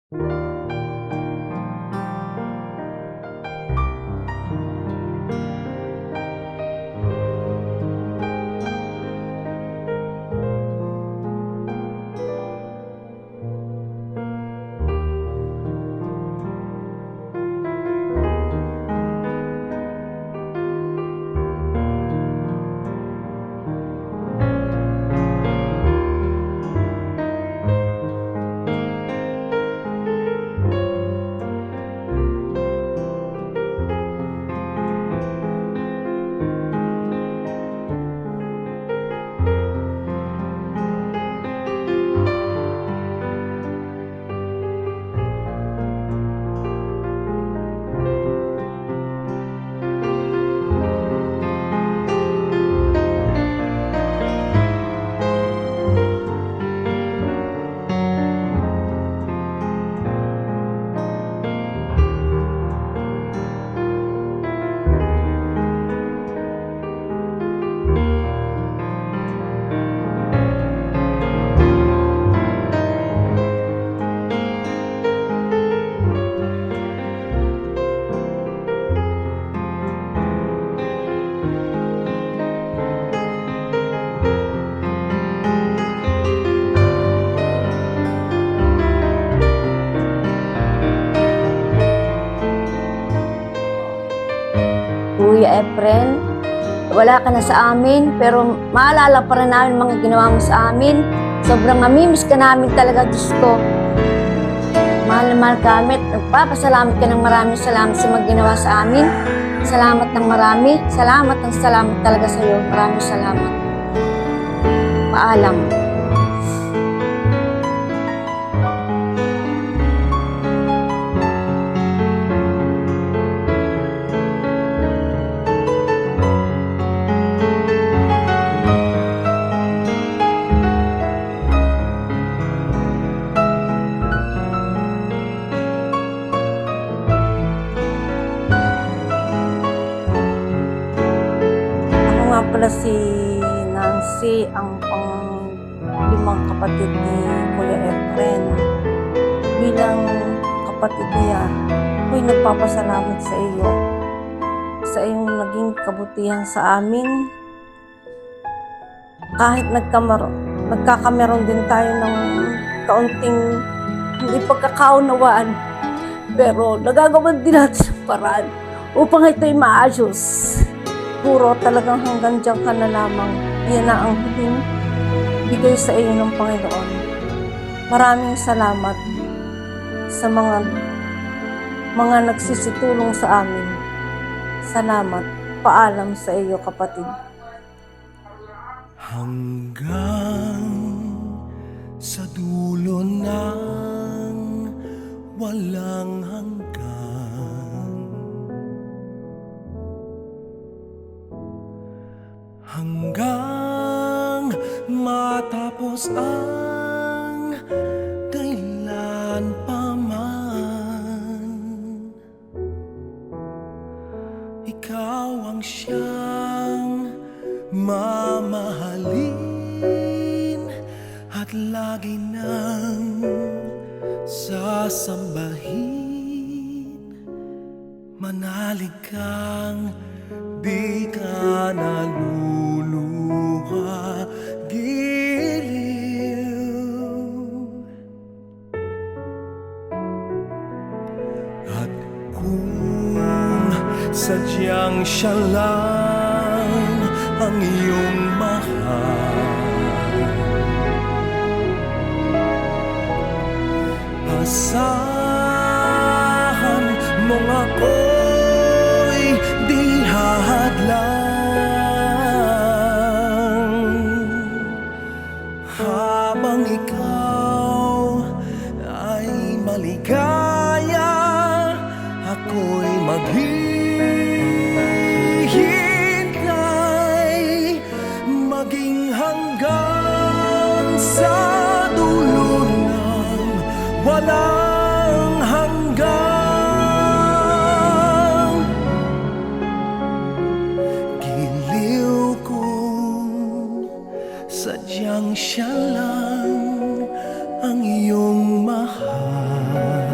Kuya Efren, wala ka na sa amin, pero maalala pa rin namin mga ginawa mo sa amin. Sobrang namimiss ka namin talaga, Diyos ko. Mahal na mahal kami. Nagpapasalamat ka ng maraming salamat sa mga ginawa sa amin. Salamat ng marami. Salamat ng salamat talaga sa iyo. Maraming salamat. Paalam. Pala si Nancy, ang pang-limang kapatid ni Kuya Efren. Bilang kapatid niya, ako'y nagpapasalamat sa iyo sa iyong naging kabutihan sa amin. Kahit nagkakameron din tayo ng kaunting hindi pagkakaunawaan, pero nagagawa din natin ang paraan upang ito'y maayos. Puro talagang hanggang dyan ka na lamang. Yan na ang huling bigay sa iyo ng Panginoon. Maraming salamat sa mga nagsisitulong sa amin. Salamat. Paalam sa iyo, kapatid. Hanggang sa dulo ng walang hanggan, hanggang matapos ang kailan pa man, ikaw ang siyang mamahalin at lagi nang sasambahin. Manalig kang di ka naluluha, giliw. At kung sadyang siya lang ang iyong mahal, asahan mong ako'y di hahadlang. Habang ikaw ay maligaya, ako'y maghihintay, maging hanggang sa dulo ng walang hanggan. Giliw kung sadyang siya lang ang iyong mahal.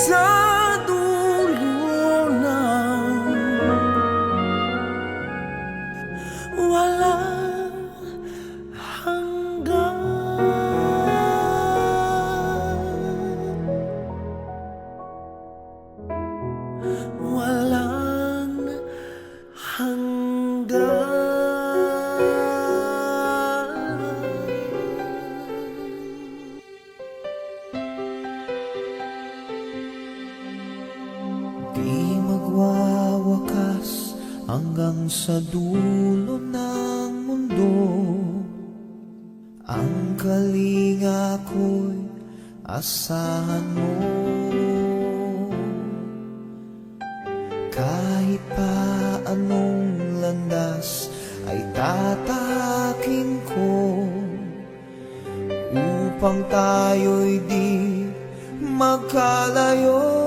sa dulo ng walang hanggan. Walang hanggan. Di magwawakas hanggang sa dulo ng mundo. Ang kalinga ko'y asahan mo. Kahit pa anong landas ay tatahakin ko, upang tayo'y di magkalayo.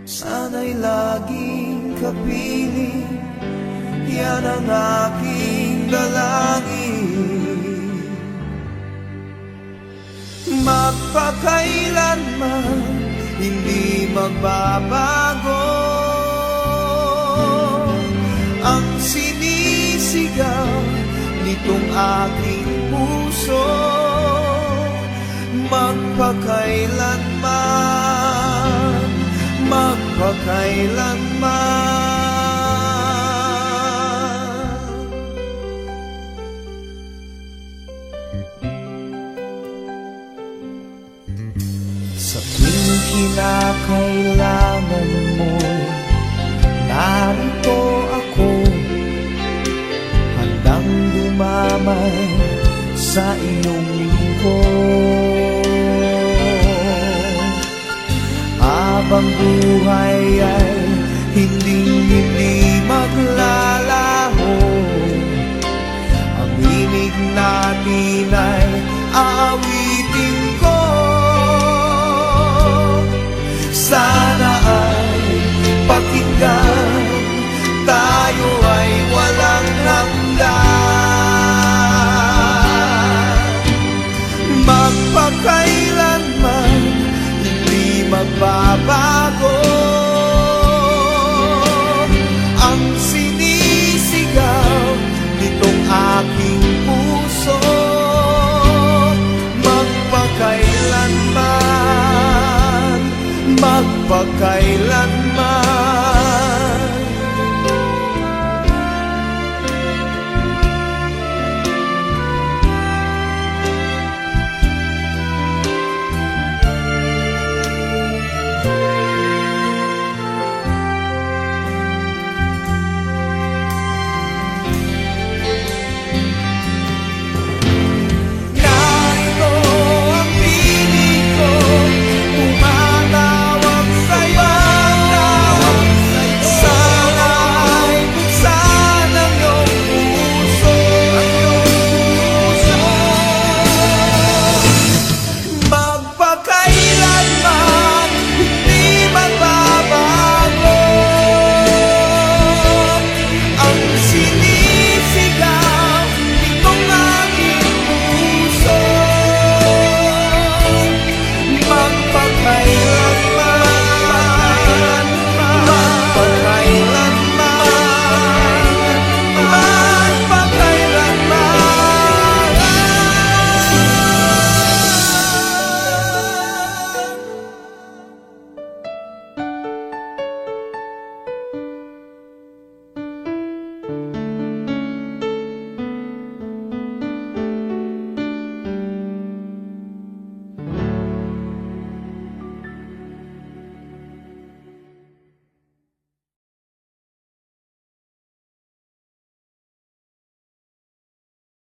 Sana'y laging kapiling, yan ang aking dalangin. Magpakailanman hindi magbabago ang sinisigaw nitong aking puso. Magpakailanman, magpakailanman. Sa tuwing kinakailangan mo, narito ako, handang dumamay sa iyong lingkod. Habang buhay ay hindi maglalaho, ang ibig natin ay aawitin ko. Sana ay pakinggan, tayo ay walang hanggan. Magpakailanman hindi magbabago ang sinisigaw nitong aking puso. Magpakailanman, magpakailanman.